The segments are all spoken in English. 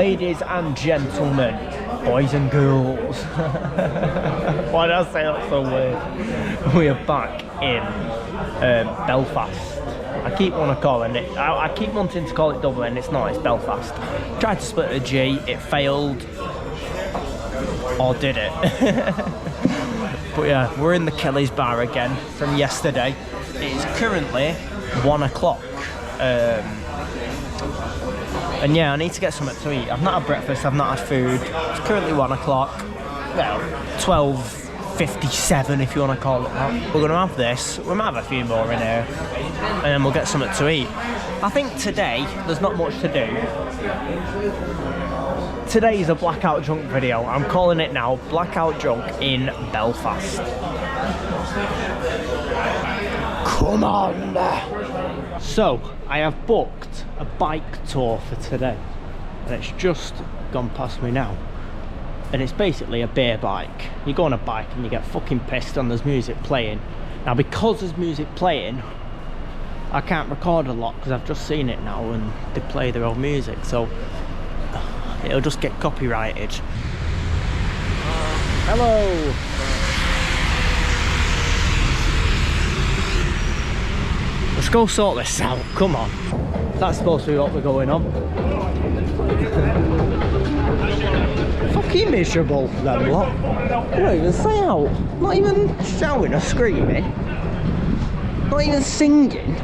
Ladies and gentlemen, boys and girls. Why did I say that so weird? We are back in Belfast. I keep calling it. I keep wanting to call it Dublin. It's not. It's Belfast. Tried to split a G. It failed. Or did it? But yeah, we're in the Kelly's bar again from yesterday. It is currently 1 o'clock. And yeah, I need to get something to eat. I've not had breakfast, I've not had food. It's currently 1 o'clock. Well, 12:57 if you want to call it that. We're going to have this. We might have a few more in here. And then we'll get something to eat. I think today, there's not much to do. Today is a blackout drunk video. I'm calling it now, Blackout Drunk in Belfast. Come on! So, I have booked a bike tour for today. And it's just gone past me now. And it's basically a beer bike. You go on a bike and you get fucking pissed and there's music playing. Now, because there's music playing, I can't record a lot because I've just seen it now and they play their own music. So, it'll just get copyrighted. Hello! Let's go sort this out, come on. That's supposed to be what we're going on. Fucking miserable, then what? They don't even say out. Not even shouting or screaming. Not even singing.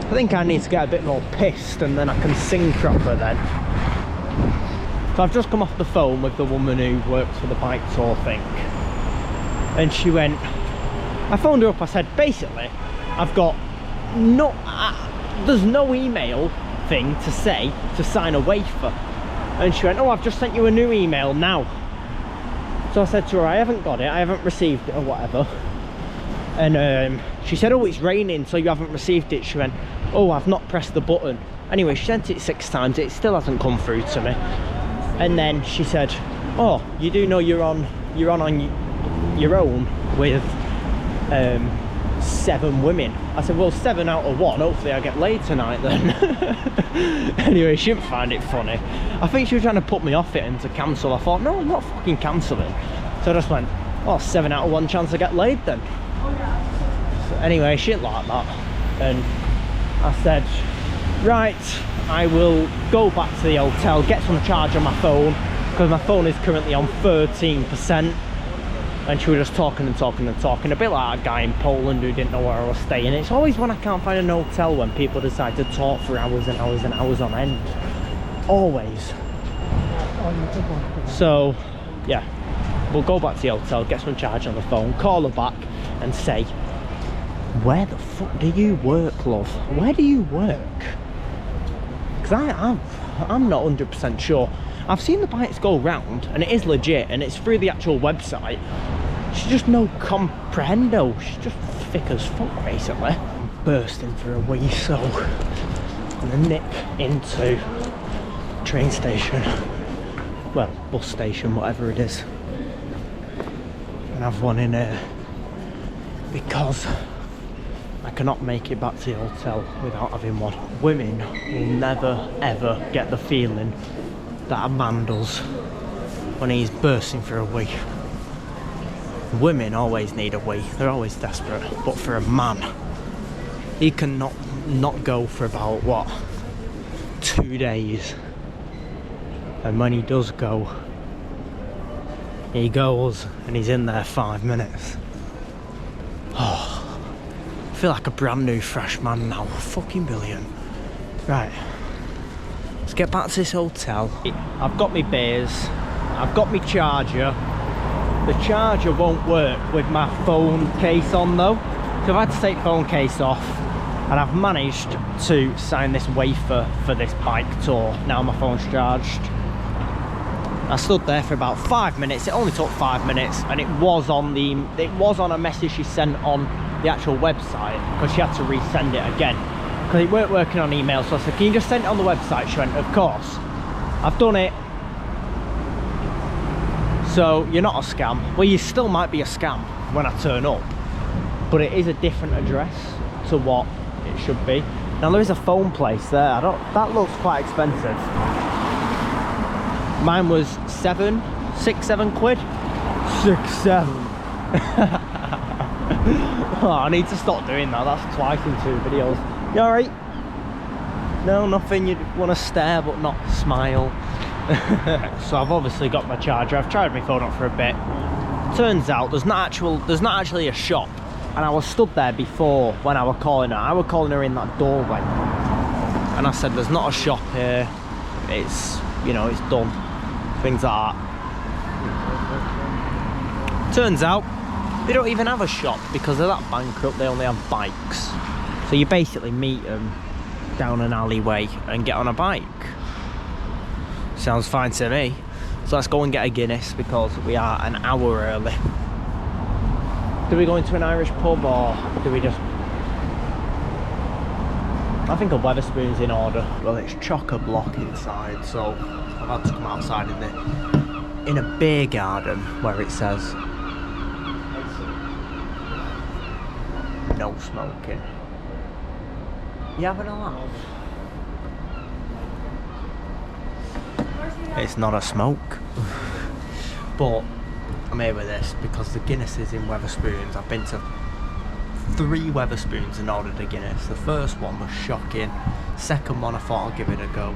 I think I need to get a bit more pissed and then I can sing proper then. So I've just come off the phone with the woman who works for the bike tour thing. And she went, I phoned her up, I said, basically, I've got no, there's no email thing to say to sign a waiver. And she went, oh, I've just sent you a new email now. So I said to her, I haven't got it, I haven't received it or whatever. And she said, oh, it's raining, so you haven't received it. She went, oh, I've not pressed the button. Anyway, she sent it 6 times, it still hasn't come through to me. And then she said, oh, you do know you're on your own with 7 women. I said, well, 7 out of 1, hopefully I get laid tonight then. Anyway, she didn't find it funny. I think she was trying to put me off it and to cancel. I thought, no, I'm not fucking cancelling. So I just went, oh, 7 out of 1 chance I get laid then. So anyway, shit like that. And I said, right, I will go back to the hotel, get some charge on my phone, because my phone is currently on 13%. And she was just talking and talking and talking, a bit like a guy in Poland who didn't know where I was staying. It's always when I can't find an hotel when people decide to talk for hours and hours and hours on end. Always. So, yeah, we'll go back to the hotel, get some charge on the phone, call her back and say, where the fuck do you work, love? Where do you work? Because I'm not 100% sure. I've seen the bikes go round and it is legit and it's through the actual website. She's just no comprehendo. She's just thick as fuck basically. I'm bursting for a wee, so I'm gonna nip into train station, well, bus station, whatever it is, and have one in here because I cannot make it back to the hotel without having one. Women will never ever get the feeling that a man does when he's bursting for a wee. Women always need a wee, they're always desperate, but for a man, he can not go for about, what, 2 days. And when he does go, he goes and he's in there 5 minutes. Oh, I feel like a brand new fresh man now, fucking brilliant. Right. Let's get back to this hotel. I've got my beers, I've got my charger. The charger won't work with my phone case on though. So I've had to take phone case off and I've managed to sign this waiver for this bike tour. Now my phone's charged. I stood there for about 5 minutes. It only took 5 minutes and it was on a message she sent on the actual website because she had to resend it again. Because it weren't working on email, so I said, can you just send it on the website? She went, of course. I've done it. So you're not a scam. Well, you still might be a scam when I turn up, but it is a different address to what it should be. Now there is a phone place there. That looks quite expensive. Mine was 6, 7 quid. 6, 7. Oh, I need to stop doing that. That's twice in 2 videos. You alright? No, nothing. You want to stare but not smile. So I've obviously got my charger. I've charged my phone up for a bit. Turns out there's not actually a shop. And I was stood there before when I was calling her. I was calling her in that doorway. And I said, there's not a shop here. It's, you know, it's done. Things like that. Turns out they don't even have a shop because they're that bankrupt. They only have bikes. So you basically meet them down an alleyway and get on a bike. Sounds fine to me. So let's go and get a Guinness because we are an hour early. Do we go into an Irish pub or do we just... I think a Wetherspoon's in order. Well, it's chock-a-block inside, so I've had to come outside in a beer garden where it says no smoking. You having a laugh? It's not a smoke. But I'm here with this because the Guinness is in Wetherspoons. I've been to 3 Wetherspoons and ordered a Guinness. The first one was shocking. Second one I thought I'll give it a go.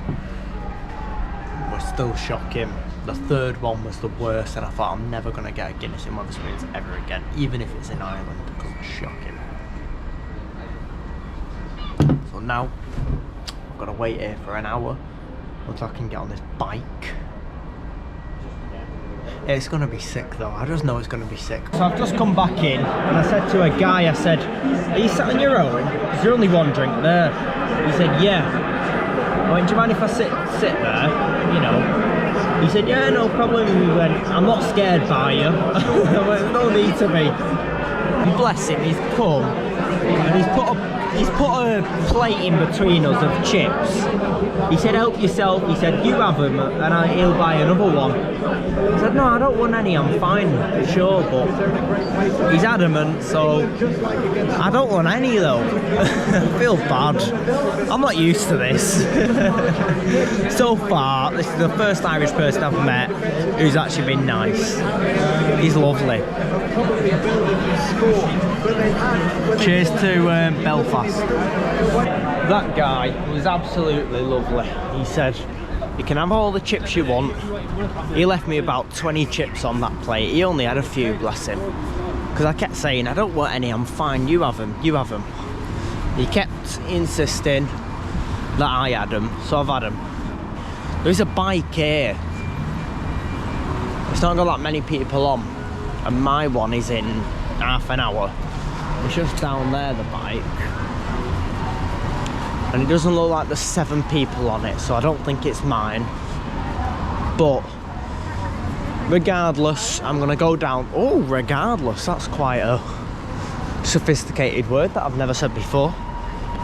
Was still shocking. The third one was the worst and I thought I'm never going to get a Guinness in Wetherspoons ever again, even if it's in Ireland, because it's shocking. So now I've got to wait here for an hour until I can get on this bike. It's going to be sick though, I just know it's going to be sick. So I've just come back in and I said to a guy, I said, are you sat on your own? Is there only one drink there? He said, yeah. I went, do you mind if I sit there? You know. He said, yeah, no problem. He went, I'm not scared by you. I went, no need to be. And bless him, he's come and he's put a plate in between us of chips. He said, help yourself. He said, you have them and he'll buy another one. I said, no, I don't want any, I'm fine, sure, but he's adamant, so I don't want any though. I feel bad. I'm not used to this. So far, this is the first Irish person I've met who's actually been nice. He's lovely. Cheers to Belfast. That guy was absolutely lovely. He said, you can have all the chips you want. He left me about 20 chips on that plate. He only had a few, bless him. Because I kept saying, I don't want any, I'm fine, you have them, you have them. He kept insisting that I had them, so I've had them. There's a bike here. It's not got that many people on. And my one is in half an hour. It's just down there, the bike. And it doesn't look like there's 7 people on it, so I don't think it's mine. But regardless, I'm gonna go down. Oh, regardless, that's quite a sophisticated word that I've never said before.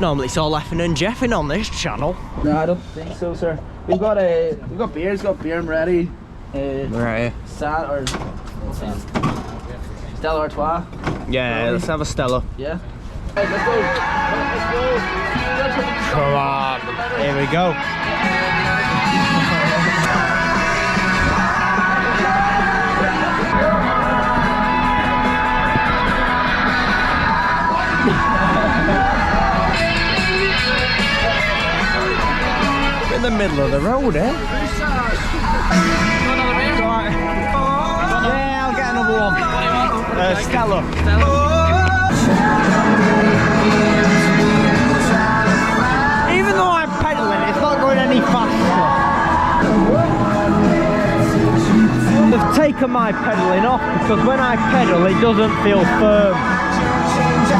Normally it's all effing and jeffing on this channel. No, I don't think so, sir. We've got beers, got beer and ready. Right. Sat or Stella Artois. Yeah, let's have a Stella. Yeah. Right, let's go. Come on, here we go. We're in the middle of the road, eh? Yeah, I'll get another one. Stella. Even though I'm pedaling, it's not going any faster. They've taken my pedaling off because when I pedal, it doesn't feel firm.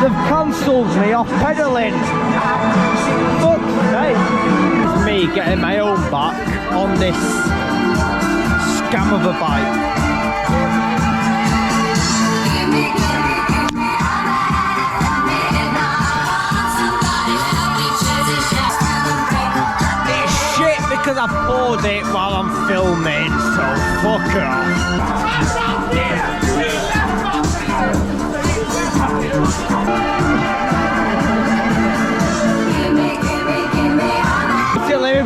They've cancelled me off pedaling. Fuck's sake. It's me getting my own back on this scam of a bike. Because I poured it while I'm filming, so fuck off.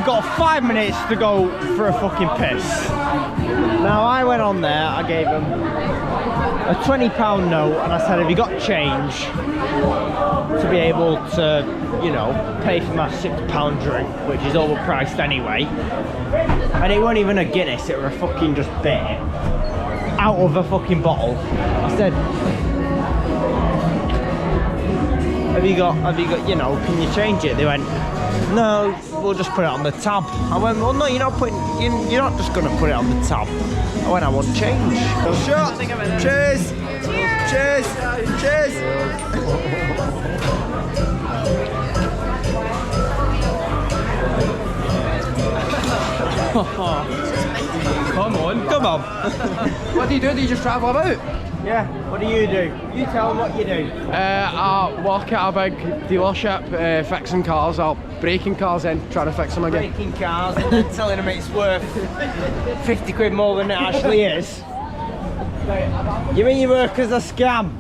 I've got 5 minutes to go for a fucking piss. Now I went on there, I gave him a £20 note and I said, have you got change to be able to, you know, pay for my £6 drink, which is overpriced anyway. And it wasn't even a Guinness, it was a fucking just beer out of a fucking bottle. I said, have you got, you know, can you change it? They went, no, we'll just put it on the tab. I went, well, no, you're not just gonna put it on the tab. I went, I want change. Shot. Cheers. Cheers. Cheers. Come on. Come on. What do? Do you just travel about? Yeah, what do? You tell them what you do. I work at a big dealership, fixing cars up, breaking cars in, trying to fix them again. Breaking cars and then telling them it's worth 50 quid more than it actually is. You mean you work as a scam?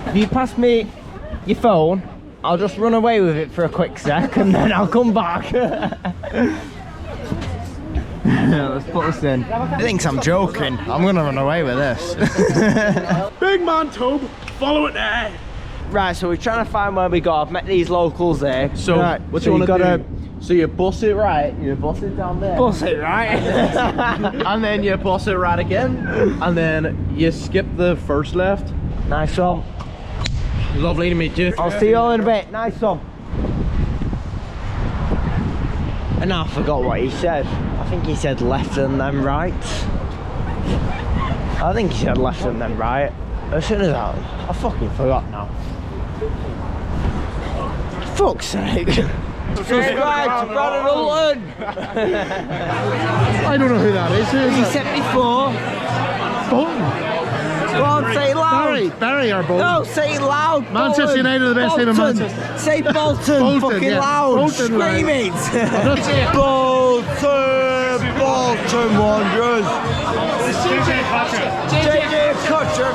If you pass me your phone, I'll just run away with it for a quick sec and then I'll come back. Let's put this in. He thinks I'm joking. I'm gonna run away with this. Big man tub, follow it there. Right, so we're trying to find where we go. I've met these locals there. So, right, what so you you want to gotta do? So you bust it right, you bust it down there. bus it, right? And then you bust it right again. And then you skip the first left. Nice one. Lovely to meet you. I'll see you all in a bit. Nice one. And I forgot what he said. I think he said left and then right. I think he said left and then right. As soon as I fucking forgot now. Fuck's sake. Subscribe to Brandon Alton. I don't know who that is. Who is He that? said before. Bolton. Go on, say it loud. Barry or Bolton? No, say it loud. Manchester Bolton. United are the best team in Bolton. Manchester. Say Bolton, Bolton, fucking yeah. loud. Bolton, Scream like. it. I'm not saying it. Bolton Wanderers. JJ Kutcher.